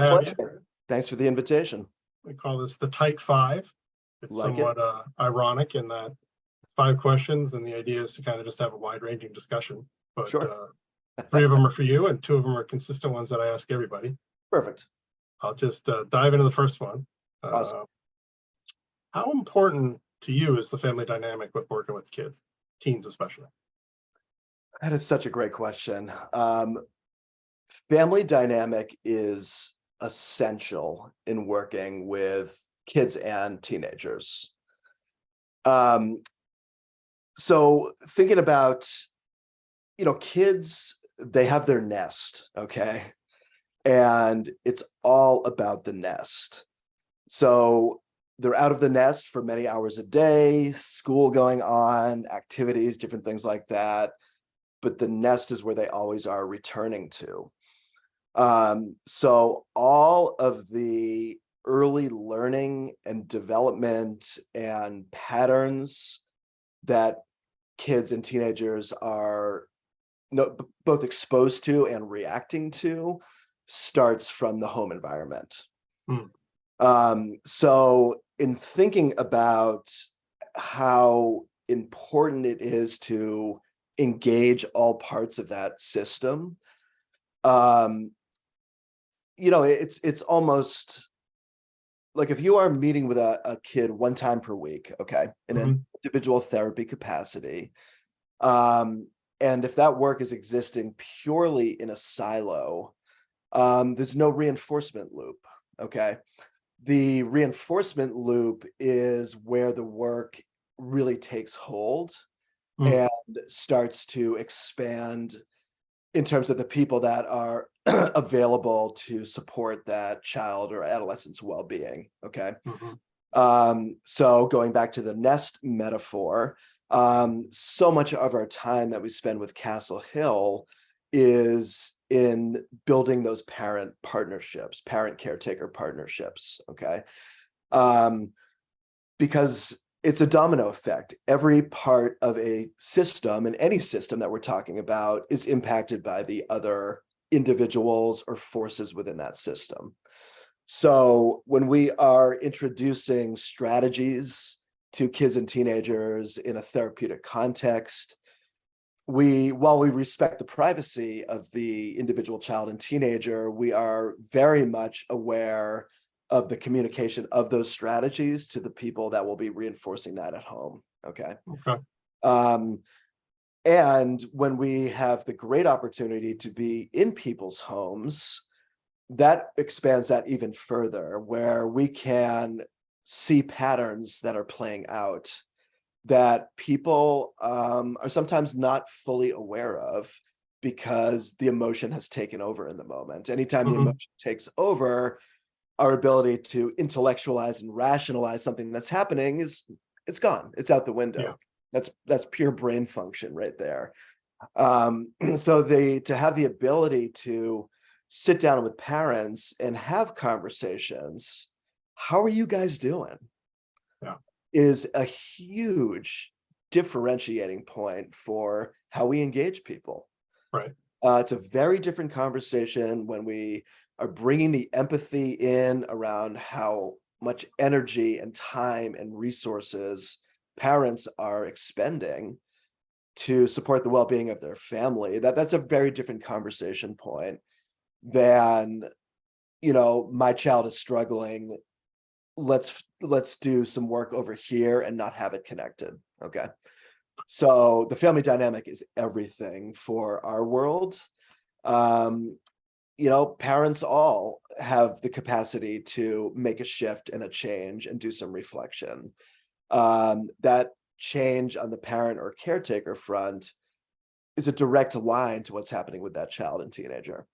Have you? Pleasure. Thanks for the invitation. We call this the tight five. It's Like it? somewhat ironic in that it's 5 questions, and the idea is to kind of just have a wide-ranging discussion. But Sure. 3 of them are for you, and 2 of them are consistent ones that I ask everybody. Perfect. I'll just dive into the first one. Awesome. How important to you is the family dynamic with working with kids, teens especially? That is such a great question. Family dynamic is essential in working with kids and teenagers. So thinking about, kids, they have their nest, okay? And it's all about the nest. So they're out of the nest for many hours a day, school going on, activities, different things like that. But the nest is where they always are returning to. So all of the early learning and development and patterns that kids and teenagers are both exposed to and reacting to starts from the home environment. So in thinking about how important it is to engage all parts of that system, it's almost like if you are meeting with a kid 1 time per week, okay, in an individual therapy capacity, and if that work is existing purely in a silo, there's no reinforcement loop, okay? The reinforcement loop is where the work really takes hold and starts to expand in terms of the people that are available to support that child or adolescent's well-being, okay? So going back to the nest metaphor, so much of our time that we spend with Castle Hill is in building those parent partnerships, parent caretaker partnerships, okay? Because it's a domino effect. Every part of a system, and any system that we're talking about, is impacted by the other individuals or forces within that system. So when we are introducing strategies to kids and teenagers in a therapeutic context, while we respect the privacy of the individual child and teenager, we are very much aware of the communication of those strategies to the people that will be reinforcing that at home, okay? And when we have the great opportunity to be in people's homes, that expands that even further, where we can see patterns that are playing out that people are sometimes not fully aware of because the emotion has taken over in the moment. Anytime the emotion takes over, our ability to intellectualize and rationalize something that's happening it's gone. It's out the window. That's pure brain function right there. So to have the ability to sit down with parents and have conversations, how are you guys doing? Is a huge differentiating point for how we engage people. It's a very different conversation when we are bringing the empathy in around how much energy and time and resources parents are expending to support the well-being of their family. That's a very different conversation point than, my child is struggling. Let's do some work over here and not have it connected, okay? So the family dynamic is everything for our world. Parents all have the capacity to make a shift and a change and do some reflection. That change on the parent or caretaker front is a direct line to what's happening with that child and teenager.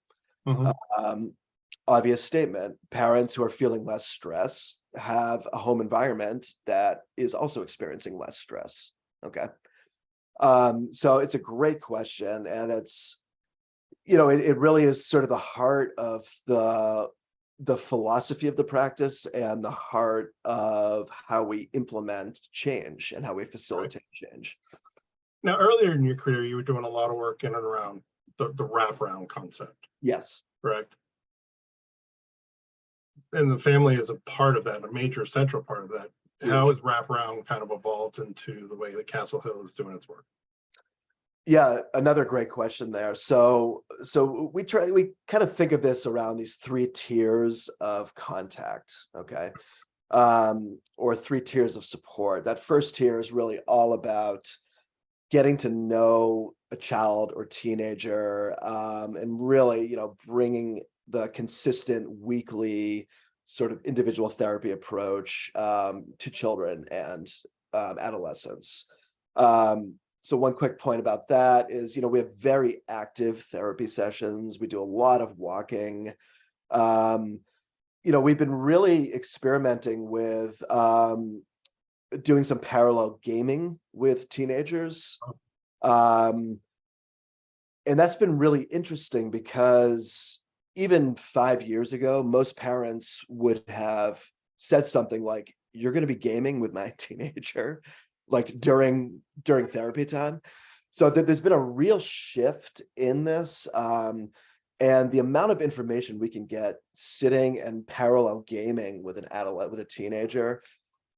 Obvious statement, parents who are feeling less stress have a home environment that is also experiencing less stress, okay? So it's a great question, and it's, it really is sort of the heart of the philosophy of the practice and the heart of how we implement change and how we facilitate change. Now, earlier in your career, you were doing a lot of work in and around the wraparound concept. Yes. Correct. and the family is a part of that, a major central part of that. How has wraparound kind of evolved into the way that Castle Hill is doing its work? Yeah, another great question there. So we kind of think of this around these three tiers of contact, okay? Or three tiers of support. That first tier is really all about getting to know a child or teenager, and really, bringing the consistent weekly sort of individual therapy approach to children and adolescents. So one quick point about that is, we have very active therapy sessions. We do a lot of walking. We've been really experimenting with doing some parallel gaming with teenagers. And that's been really interesting because even 5 years ago, most parents would have said something like, "You're going to be gaming with my teenager," like during therapy time. So there's been a real shift in this. And the amount of information we can get sitting and parallel gaming with an adolescent, with a teenager,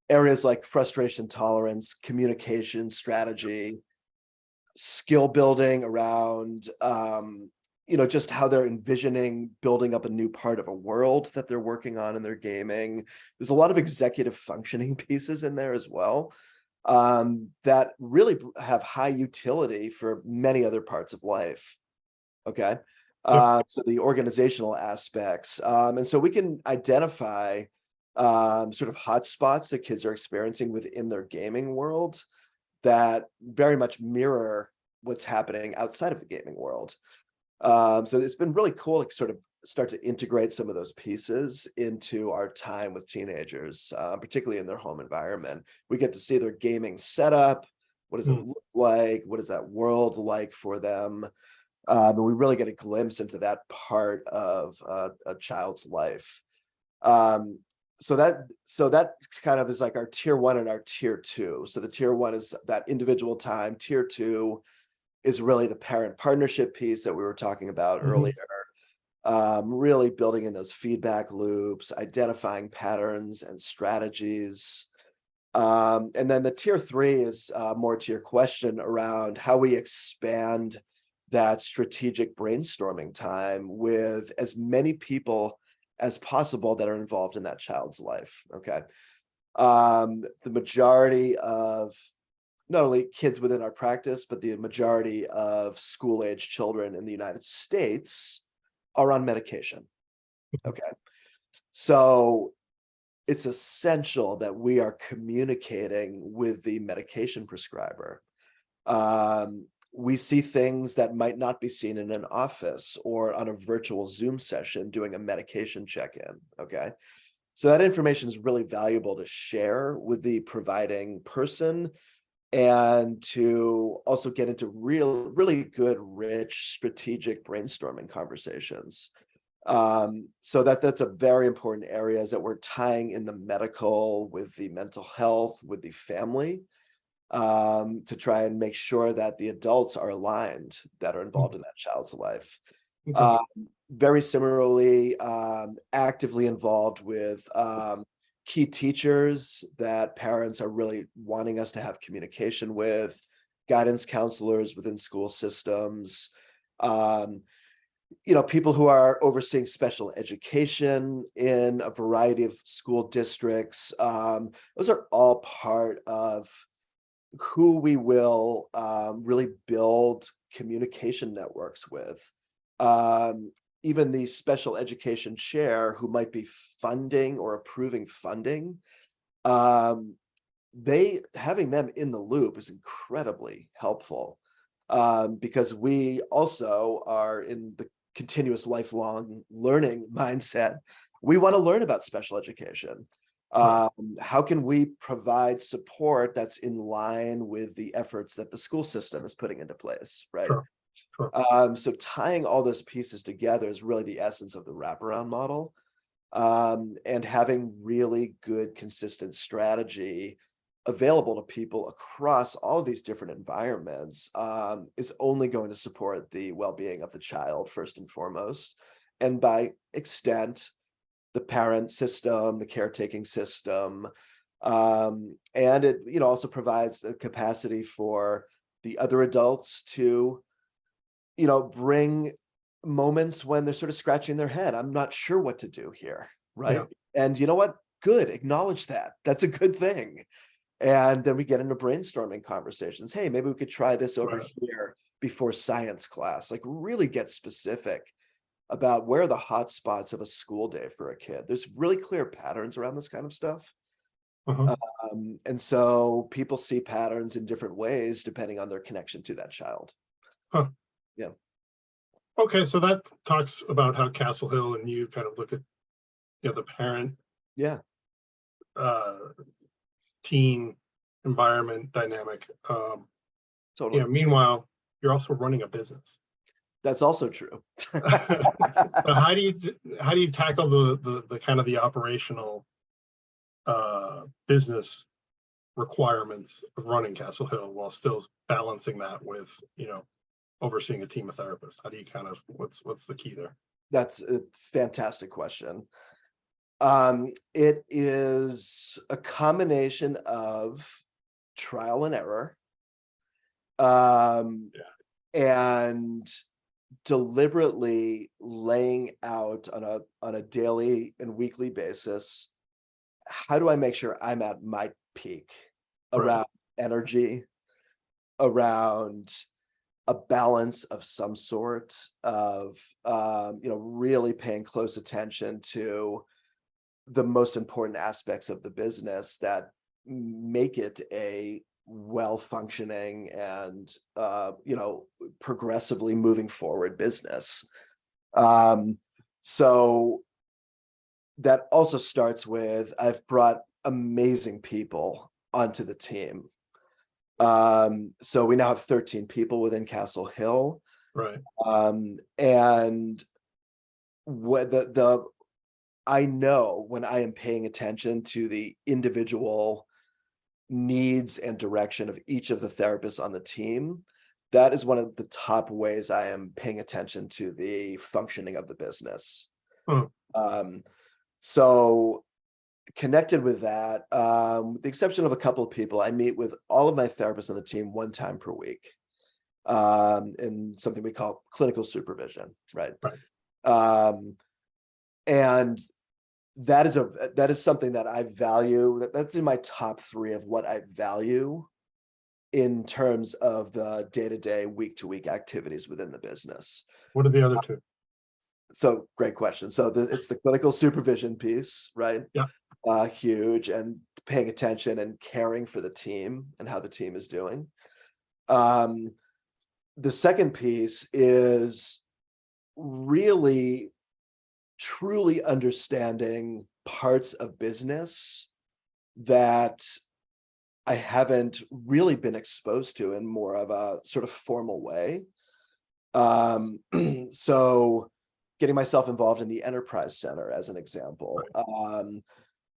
areas like frustration tolerance, communication strategy, skill building around, just how they're envisioning building up a new part of a world that they're working on in their gaming. There's a lot of executive functioning pieces in there as well, that really have high utility for many other parts of life. Okay. So the organizational aspects, and so we can identify sort of hotspots that kids are experiencing within their gaming world that very much mirror what's happening outside of the gaming world. So it's been really cool to sort of start to integrate some of those pieces into our time with teenagers, particularly in their home environment. We get to see their gaming setup. What does it look like? What is that world like for them? And we really get a glimpse into that part of a child's life. So that kind of is like our tier one and our tier two. So the tier one is that individual time. Tier two is really the parent partnership piece that we were talking about earlier. Really building in those feedback loops, identifying patterns and strategies. And then the tier three is more to your question around how we expand that strategic brainstorming time with as many people as possible that are involved in that child's life. Okay. The majority of not only kids within our practice, but the majority of school-age children in the United States are on medication. Okay. So it's essential that we are communicating with the medication prescriber. We see things that might not be seen in an office or on a virtual Zoom session doing a medication check-in, okay? So that information is really valuable to share with the providing person and to also get into really good, rich, strategic brainstorming conversations. So that's a very important area, is that we're tying in the medical with the mental health, with the family, to try and make sure that the adults are aligned that are involved in that child's life. Very similarly, actively involved with key teachers that parents are really wanting us to have communication with, guidance counselors within school systems, people who are overseeing special education in a variety of school districts. Those are all part of who we will really build communication networks with. Even the special education chair who might be funding or approving funding, having them in the loop is incredibly helpful, because we also are in the continuous lifelong learning mindset. We want to learn about special education. How can we provide support that's in line with the efforts that the school system is putting into place, right? So tying all those pieces together is really the essence of the wraparound model, and having really good, consistent strategy available to people across all of these different environments is only going to support the well-being of the child first and foremost, and by extent, the parent system, the caretaking system. And it, also provides the capacity for the other adults to, bring moments when they're sort of scratching their head. I'm not sure what to do here, right? Yeah. And you know what? Good, acknowledge that. That's a good thing. And then we get into brainstorming conversations. Hey, maybe we could try this over Right. here before science class. Like really get specific about where are the hot spots of a school day for a kid. There's really clear patterns around this kind of stuff. Uh-huh. And so people see patterns in different ways depending on their connection to that child. Huh. Yeah. Okay, so that talks about how Castle Hill and you kind of look at, the parent, Yeah, teen environment dynamic. totally. Meanwhile, you're also running a business. That's also true. So how do you tackle the kind of the operational business requirements of running Castle Hill while still balancing that with overseeing a team of therapists? How do you kind of what's the key there? That's a fantastic question. It is a combination of trial and error, and deliberately laying out on a daily and weekly basis, how do I make sure I'm at my peak around energy, around a balance of some sort of, really paying close attention to the most important aspects of the business that make it a well-functioning and, progressively moving forward business. So that also starts with, I've brought amazing people onto the team. So we now have 13 people within Castle Hill. Right. And what I know when I am paying attention to the individual needs and direction of each of the therapists on the team, that is one of the top ways I am paying attention to the functioning of the business. So connected with that, with the exception of a couple of people, I meet with all of my therapists on the team 1 time per week, in something we call clinical supervision, right? And that is something that I value. That's in my top 3 of what I value in terms of the day-to-day, week-to-week activities within the business. What are the other 2? So great question. So it's the clinical supervision piece, right? Yeah. Huge, and paying attention and caring for the team and how the team is doing. The second piece is really truly understanding parts of business that I haven't really been exposed to in more of a sort of formal way. So getting myself involved in the Enterprise Center as an example,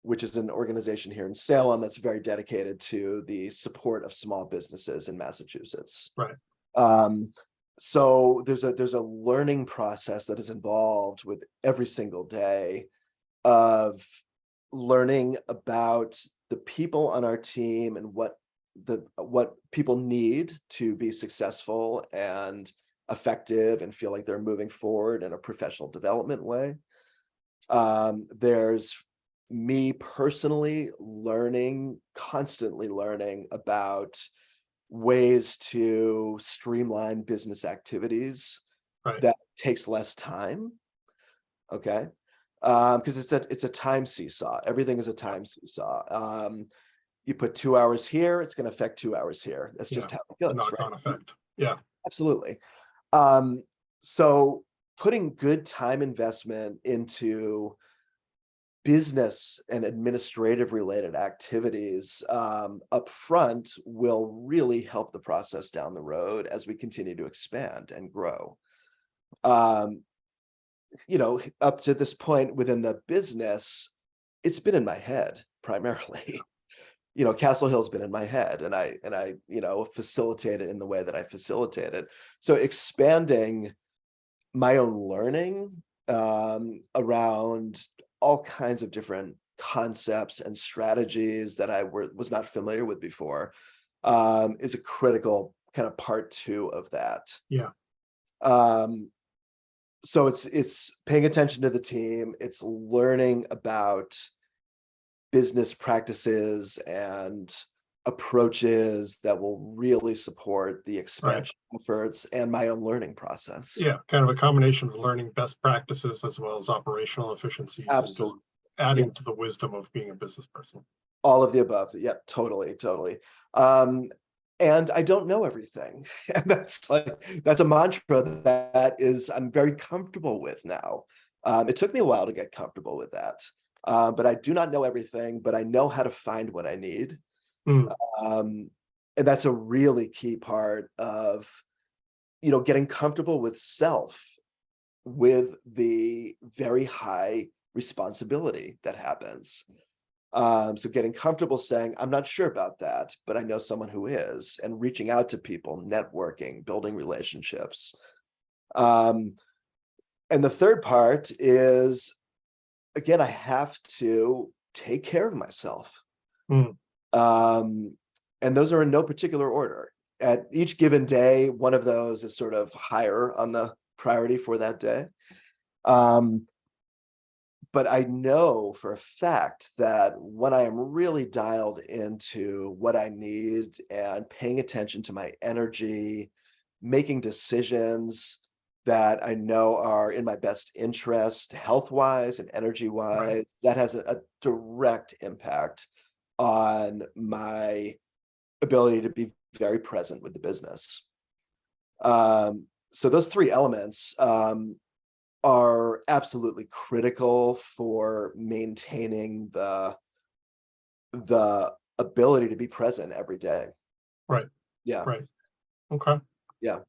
which is an organization here in Salem that's very dedicated to the support of small businesses in Massachusetts. So there's a learning process that is involved with every single day of learning about the people on our team and what people need to be successful and effective and feel like they're moving forward in a professional development way. There's me personally constantly learning about ways to streamline business activities that takes less time. Okay. Because it's a time seesaw. Everything is a time seesaw. You put 2 hours here, it's going to affect 2 hours here. That's just how it goes. Knock-on effect. Yeah. Absolutely. So putting good time investment into business and administrative related activities up front will really help the process down the road as we continue to expand and grow. Up to this point within the business, it's been in my head primarily. Castle Hill's been in my head, and I facilitate it in the way that I facilitate it. So expanding my own learning around all kinds of different concepts and strategies that I was not familiar with before, is a critical kind of part two of that. Yeah. So it's paying attention to the team, it's learning about business practices and approaches that will really support the expansion efforts and my own learning process. Yeah, kind of a combination of learning best practices as well as operational efficiencies and just Absolutely. adding to the wisdom of being a business person. All of the above. Yeah, totally. And I don't know everything. And that's a mantra that is I'm very comfortable with now. It took me a while to get comfortable with that. But I do not know everything, but I know how to find what I need. Mm, And that's a really key part of, getting comfortable with self, with the very high responsibility that happens. So getting comfortable saying, I'm not sure about that, but I know someone who is, and reaching out to people, networking, building relationships. And the third part is, again, I have to take care of myself. mm, And those are in no particular order. At each given day, one of those is sort of higher on the priority for that day. But I know for a fact that when I am really dialed into what I need and paying attention to my energy, making decisions that I know are in my best interest, health-wise and energy-wise, that has a direct impact on my ability to be very present with the business. So those three elements are absolutely critical for maintaining the ability to be present every day. right. Yeah. Right. Okay. Yeah.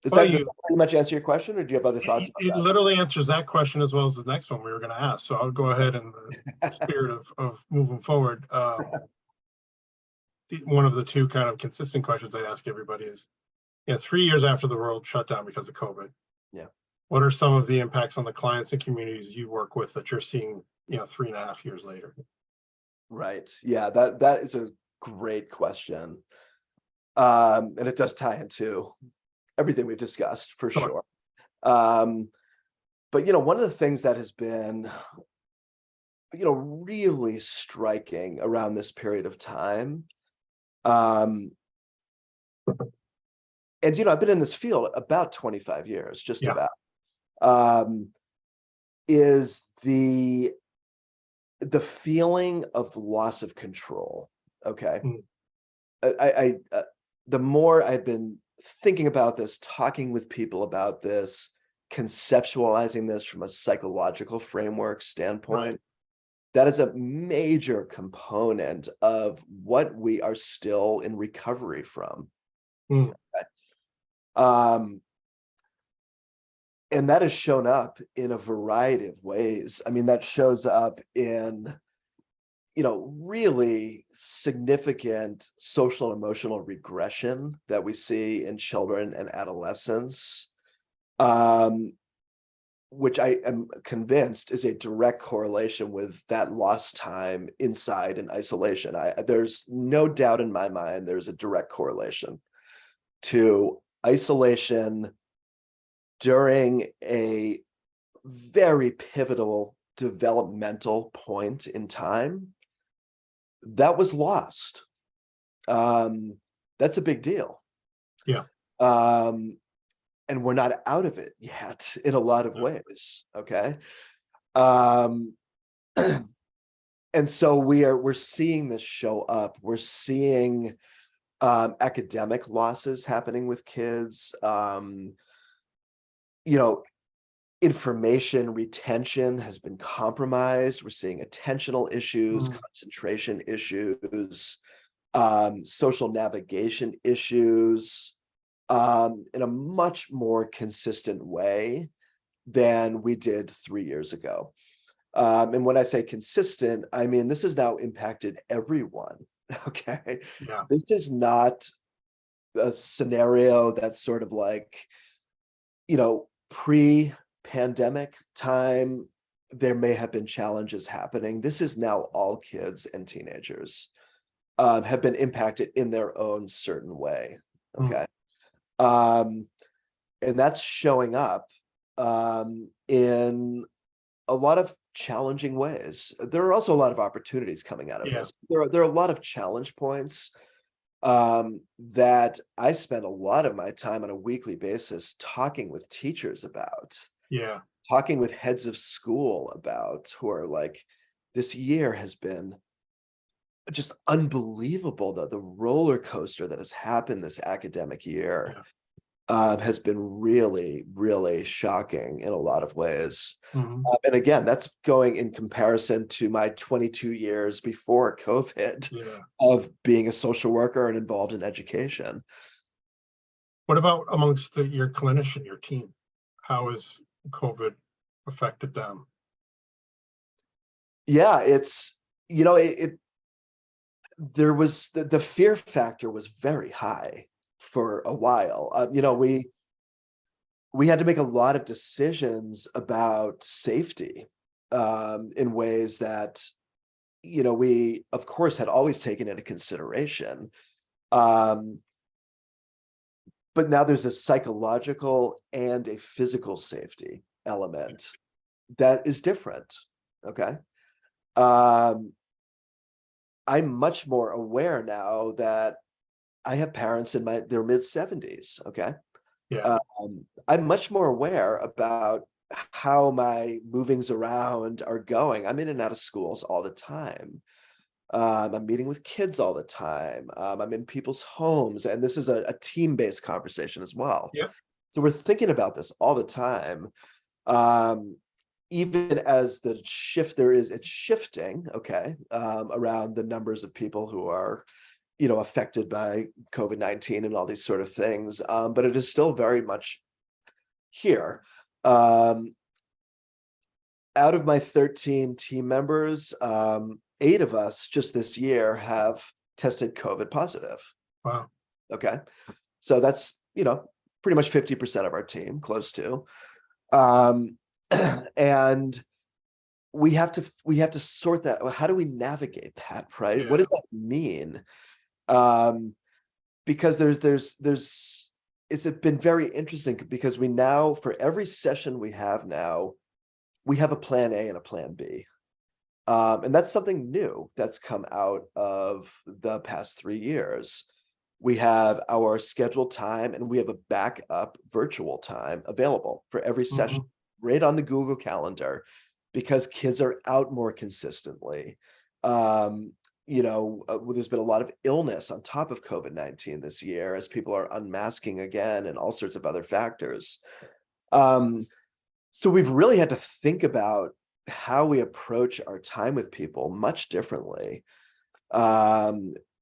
Does Well, that pretty much answer your question, or do you have other thoughts it about literally answers that question as well as the next one we were going to ask. So I'll go ahead in the that? spirit of moving forward. One of the two kind of consistent questions I ask everybody is, 3 years after the world shut down because of COVID, Yeah. what are some of the impacts on the clients and communities you work with that you're seeing, 3.5 years later? Right. Yeah, that is a great question. And it does tie into everything we've discussed for sure. But one of the things that has been really striking around this period of time, and I've been in this field about 25 years, just Yeah. about, is the feeling of loss of control. Okay. Mm. I the more I've been thinking about this, talking with people about this, conceptualizing this from a psychological framework standpoint, that is a major component of what we are still in recovery from. Mm. And that has shown up in a variety of ways. I mean, that shows up in really significant social and emotional regression that we see in children and adolescents, which I am convinced is a direct correlation with that lost time inside and isolation. There's no doubt in my mind there's a direct correlation to isolation during a very pivotal developmental point in time that was lost. That's a big deal. Yeah. And we're not out of it yet in a lot of ways. Okay. And so we're seeing this show up. We're seeing academic losses happening with kids. Information retention has been compromised. We're seeing attentional issues, concentration issues, social navigation issues, in a much more consistent way than we did 3 years ago. And when I say consistent, I mean, this has now impacted everyone. Okay. Yeah. This is not a scenario that's sort of like, pre-pandemic time, there may have been challenges happening, this is now all kids and teenagers have been impacted in their own certain way. Mm. Okay. And that's showing up in a lot of challenging ways. There are also a lot of opportunities coming out of Yeah. this. There are a lot of challenge points that I spend a lot of my time on a weekly basis talking with teachers about, Yeah. talking with heads of school about, who are like, this year has been just unbelievable. The roller coaster that has happened this academic year Yeah. has been really, really shocking in a lot of ways. Mhm. And again, that's going in comparison to my 22 years before COVID Yeah. of being a social worker and involved in education. What about amongst your clinician, your team? How has COVID affected them? Yeah, it's, there was the fear factor was very high for a while. We had to make a lot of decisions about safety in ways that, we of course had always taken into consideration. But now there's a psychological and a physical safety element that is different. Okay. Um, I'm much more aware now that I have parents in their mid-70s. Okay. Yeah. I'm much more aware about how my movings around are going. I'm in and out of schools all the time. I'm meeting with kids all the time. I'm in people's homes, and this is a team-based conversation as well. Yep. So we're thinking about this all the time. Even as the shift it's shifting, okay, around the numbers of people who are, affected by COVID-19 and all these sort of things. But it is still very much here. Out of my 13 team members, 8 of us just this year have tested COVID positive. Wow. Okay. So that's, pretty much 50% of our team, close to. And we have to sort that. How do we navigate that, right? Yeah. What does that mean? Because it's been very interesting because we now, for every session we have now, we have a plan A and a plan B. And that's something new that's come out of the past 3 years. We have our scheduled time and we have a backup virtual time available for every session, Mhm. right on the Google Calendar, because kids are out more consistently. There's been a lot of illness on top of COVID-19 this year as people are unmasking again and all sorts of other factors. So we've really had to think about how we approach our time with people much differently,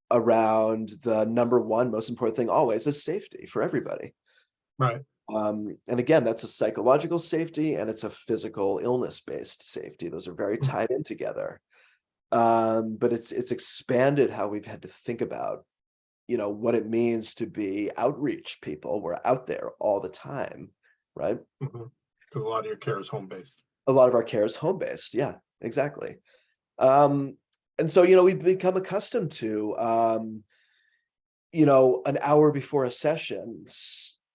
around the number one most important thing always is safety for everybody. Right. And again, that's a psychological safety and it's a physical illness-based safety. Those are very Mhm. tied in together. But it's expanded how we've had to think about, what it means to be outreach people. We're out there all the time, right? Mhm. 'Cause a lot of your care is home-based. A lot of our care is home-based. Yeah, exactly. And so, we've become accustomed to, an hour before a session,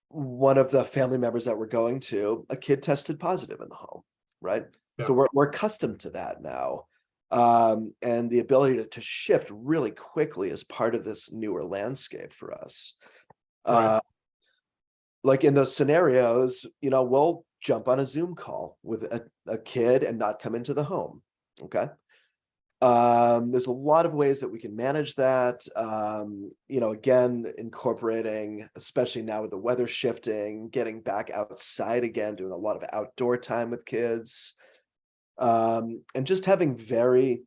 one of the family members that we're going to, a kid tested positive in the home, right? Yeah. So we're accustomed to that now. And the ability to shift really quickly is part of this newer landscape for us. Right. Like in those scenarios, we'll jump on a Zoom call with a kid and not come into the home. Okay. There's a lot of ways that we can manage that. Again, incorporating, especially now with the weather shifting, getting back outside again, doing a lot of outdoor time with kids. And just having very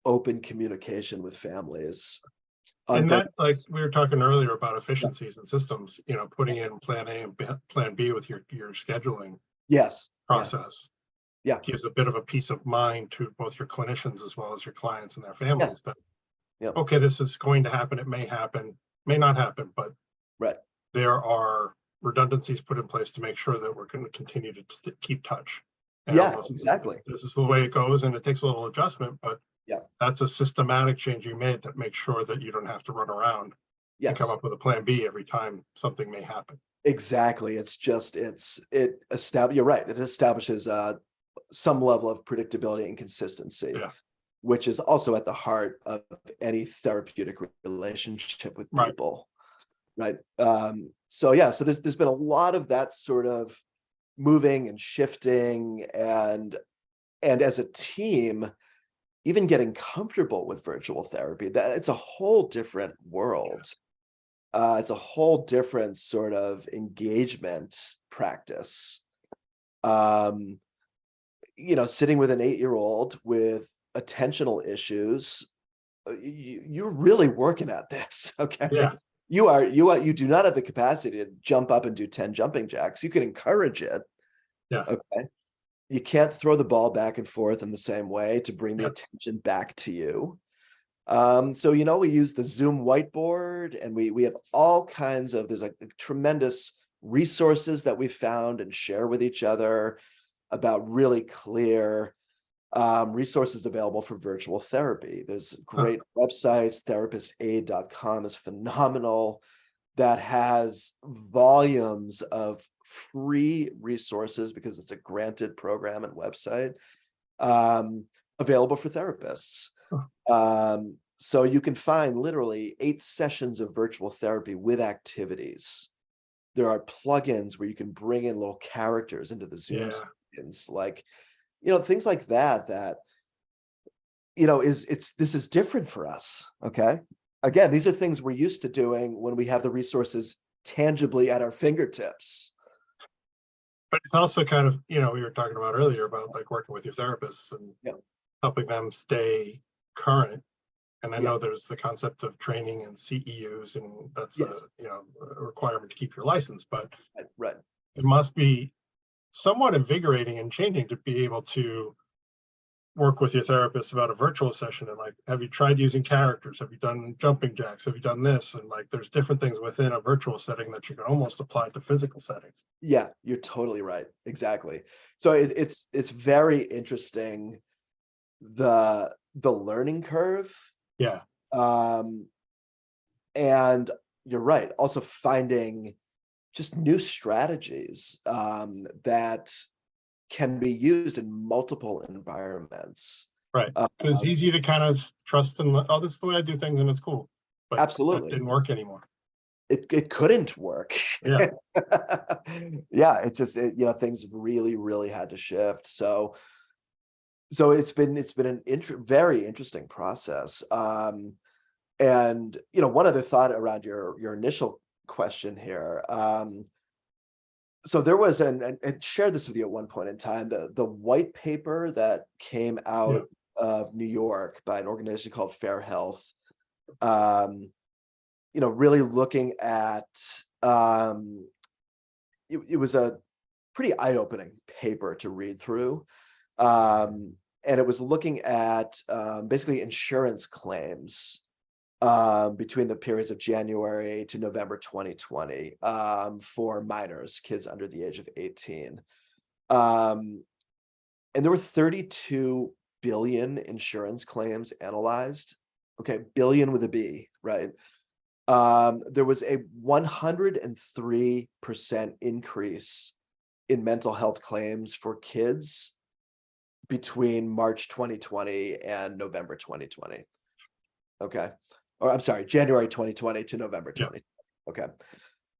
open communication with families on And both. that, like we were talking earlier about Yeah. efficiencies and systems, putting in plan A and plan B with your scheduling Yes. Yeah. process Yeah. gives a bit of a peace of mind to both your clinicians as well as your clients and their Yes. families that, Yep. okay, this is going to happen. It may happen, may not happen, but Right. there are redundancies put in place to make sure that we're going to continue to keep touch. And Yeah, almost, exactly. this is the way it goes, and it takes a little adjustment, but Yeah. that's a systematic change you made that makes sure that you don't have to run around and come Yes, up with a plan B every time something may happen. exactly. It's just, you're right. It establishes some level of predictability and consistency, Yeah, which is also at the heart of any therapeutic relationship with right. people. Right. So yeah, so there's been a lot of that sort of moving and shifting, and as a team, even getting comfortable with virtual therapy, that it's a whole different world. It's a whole different sort of engagement practice. Um, Sitting with an 8-year-old with attentional issues, you're really working at this. Okay. Yeah, You do not have the capacity to jump up and do 10 jumping jacks. You can encourage it. yeah, Okay. You can't throw the ball back and forth in the same way to bring the yeah. attention back to you. So we use the Zoom whiteboard, and we have all kinds of, there's like tremendous resources that we found and share with each other about really clear resources available for virtual therapy. There's Huh. great websites. Therapistaid.com is phenomenal, that has volumes of free resources because it's a granted program and website, available for therapists. Huh. So you can find literally 8 sessions of virtual therapy with activities. There are plugins where you can bring in little characters into the Zoom Yeah, sessions, like, things like that this is different for us. Okay. Again, these are things we're used to doing when we have the resources tangibly at our fingertips. but it's also kind of, we were talking about earlier about like working with your therapists and Yeah. helping them stay current. And I Yeah. know there's the concept of training and CEUs, and that's Yes. a requirement to keep your license, but Right. it must be somewhat invigorating and changing to be able to work with your therapist about a virtual session and like, have you tried using characters? Have you done jumping jacks? Have you done this? And like, there's different things within a virtual setting that you can almost apply to physical settings. Yeah, you're totally right. Exactly. So it's very interesting, the learning curve. Yeah, Um, and you're right. Also finding just new strategies that can be used in multiple environments. right. And it's Um, easy to kind of trust in oh, this is the way I do things and it's cool. But that absolutely. didn't work anymore. It couldn't work. Yeah. Yeah, things really, really had to shift. So it's been an very interesting process. And one other thought around your initial question here. So there was and shared this with you at one point in time, the white paper that came Yeah. out of New York by an organization called Fair Health. Really looking at, it was a pretty eye-opening paper to read through. And it was looking at basically insurance claims between the periods of January to November 2020 for minors, kids under the age of 18. And there were 32 billion insurance claims analyzed. Okay, billion with a B, right? There was a 103% increase in mental health claims for kids between March 2020 and November 2020. Okay. Or I'm sorry, January 2020 to November Yeah. 2020. Okay.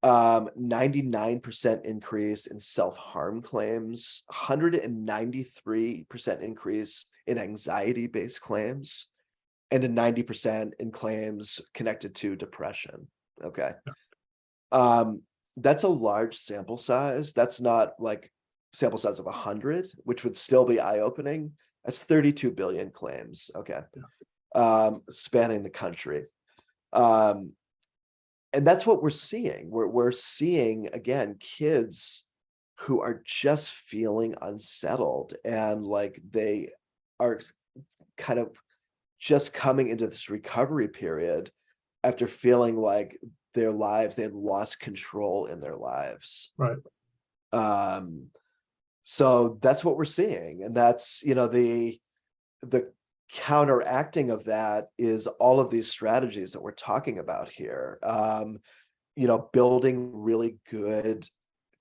99% increase in self-harm claims, 193% increase in anxiety-based claims, and a 90% in claims connected to depression. Okay. That's a large sample size. That's not like sample size of 100, which would still be eye-opening. That's 32 billion claims. Okay. Spanning the country. And that's what we're seeing. We're seeing, again, kids who are just feeling unsettled, and like they are kind of just coming into this recovery period after feeling like they had lost control in their lives. Right. Um, So that's what we're seeing. And that's, the counteracting of that is all of these strategies that we're talking about here. Building really good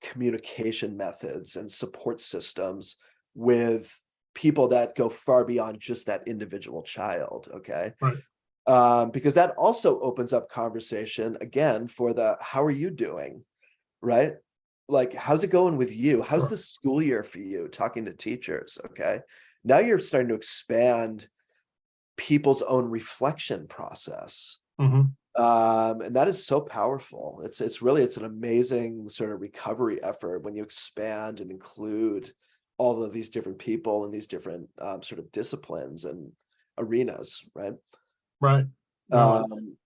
communication methods and support systems with people that go far beyond just that individual child. Okay. Right. Because that also opens up conversation again for the how are you doing? Right. Like, how's it going with you? How's Sure. the school year for you? Talking to teachers. Okay. Now you're starting to expand people's own reflection process. Mhm. And that is so powerful. It's an amazing sort of recovery effort when you expand and include all of these different people and these different sort of disciplines and arenas, right? Right. No, it's Um,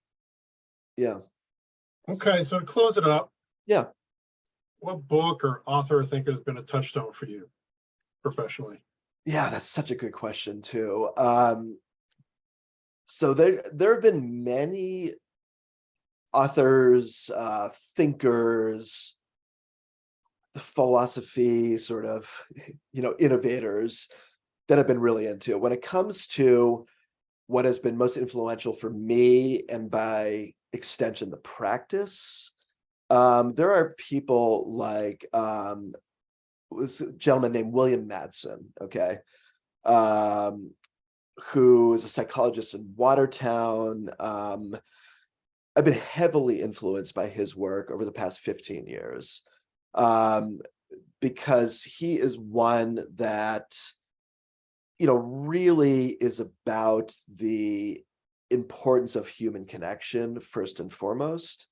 yeah, okay. So to close it up, yeah, what book or author or thinker has been a touchstone for you professionally? yeah. That's such a good question too. So there have been many authors, thinkers, philosophy sort of innovators that I've been really into. When it comes to what has been most influential for me and by extension the practice, there are people like was a gentleman named William Madsen, okay, um, who is a psychologist in Watertown. I've been heavily influenced by his work over the past 15 years. Um, because he is one that really is about the importance of human connection first and foremost,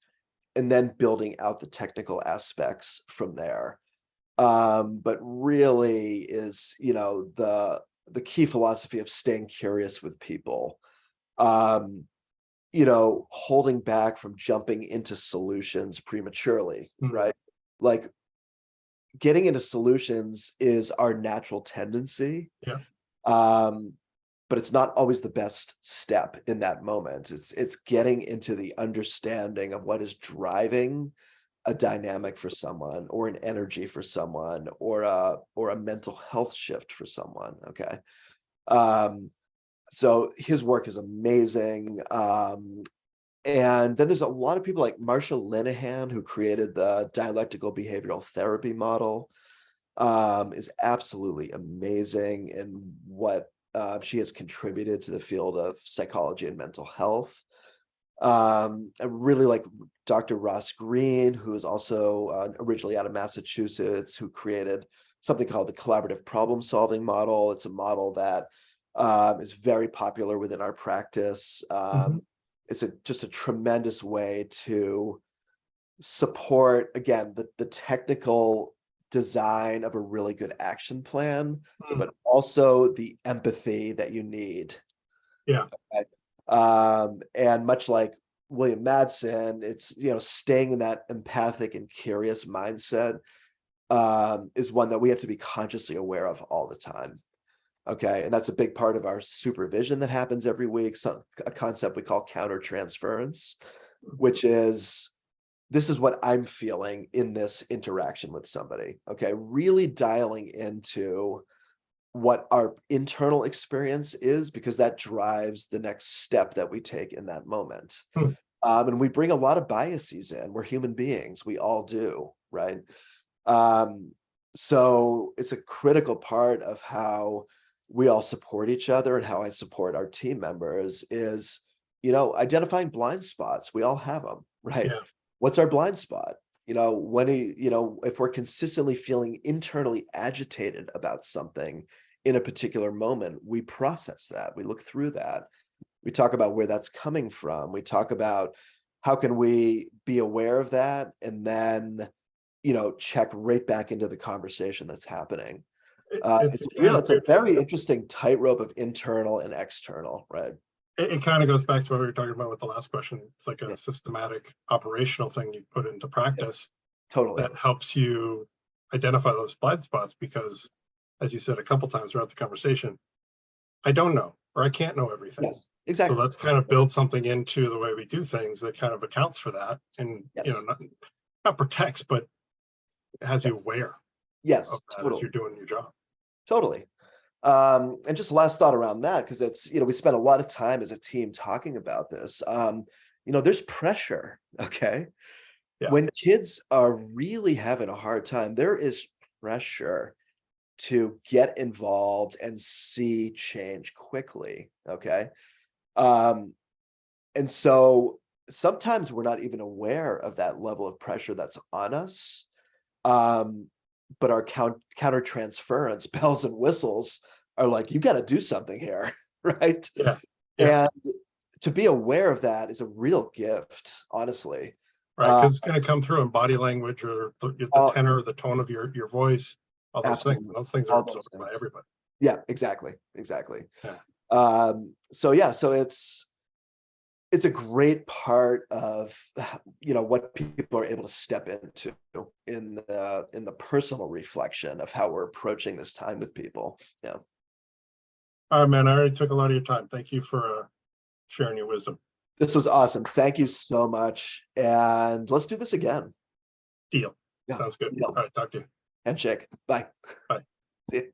and then building out the technical aspects from there. But really is the key philosophy of staying curious with people, um, holding back from jumping into solutions prematurely, Mhm. right? Like, getting into solutions is our natural tendency, Yeah. um, but it's not always the best step in that moment. It's getting into the understanding of what is driving a dynamic for someone, or an energy for someone, or a mental health shift for someone. Okay. Um, so his work is amazing. And then there's a lot of people like Marsha Linehan, who created the dialectical behavioral therapy model, is absolutely amazing in what she has contributed to the field of psychology and mental health. I really like Dr. Ross Green, who is also originally out of Massachusetts, who created something called the collaborative problem solving model. It's a model that is very popular within our practice. Mhm. It's just a tremendous way to support, again, the technical design of a really good action plan, Mm. but also the empathy that you need. Yeah. Okay? And much like William Madsen, it's staying in that empathic and curious mindset is one that we have to be consciously aware of all the time. Okay, and that's a big part of our supervision that happens every week. A concept we call countertransference, which is, this is what I'm feeling in this interaction with somebody. Okay, really dialing into what our internal experience is, because that drives the next step that we take in that moment. Mm. And we bring a lot of biases in. We're human beings. We all do, right? Um, so it's a critical part of how we all support each other, and how I support our team members is, identifying blind spots. We all have them, right? Yeah. What's our blind spot? If we're consistently feeling internally agitated about something in a particular moment, we process that, we look through that, we talk about where that's coming from, we talk about how can we be aware of that, and then check right back into the conversation that's happening. It's yeah. It's a very interesting tightrope of internal and external, right? It kind of goes back to what we were talking about with the last question. It's like Yeah, a systematic operational thing you put into yeah, practice totally. that helps you identify those blind spots, because, as you said a couple times throughout the conversation, I don't know, or I can't know everything. Yes, So exactly. let's kind of build something into the way we do things that kind of accounts for that, and Yes. not protects, but has Yeah. you aware. Yes, of that as totally. you're doing your job. Totally. And just last thought around that, because it's, we spent a lot of time as a team talking about this. There's pressure, okay? Yeah. When kids are really having a hard time, there is pressure to get involved and see change quickly, okay? And so sometimes we're not even aware of that level of pressure that's on us. But our counter transference bells and whistles are like, you got to do something here, right? Yeah. And to be aware of that is a real gift, honestly. Right. Because it's going to come through in body language or the tenor, the tone of your voice, all those things. And those things are absorbed by everybody. Yeah, exactly. Yeah. So it's a great part of what people are able to step into in the personal reflection of how we're approaching this time with people. Yeah. All right, man. I already took a lot of your time. Thank you for sharing your wisdom. This was awesome. Thank you so much. And let's do this again. Deal. Yeah. Sounds good. Deal. All right. Talk to you. Handshake. Bye. Bye. See you.